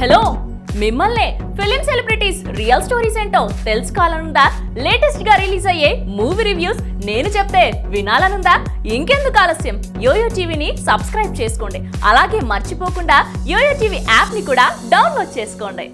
Hello, మిమ్మల్ని film celebrities real stories ఏంటో తెలుసుకోవాలనుందా? Latest గా రిలీజ్ అయ్యే మూవీ రివ్యూస్ నేను చెప్తే వినాలనుందా? ఇంకెందుకు ఆలస్యం, యోయో టీవీని సబ్స్క్రైబ్ చేసుకోండి. అలాగే మర్చిపోకుండా యోయో టీవీ యాప్ ని కూడా డౌన్లోడ్ చేసుకోండి.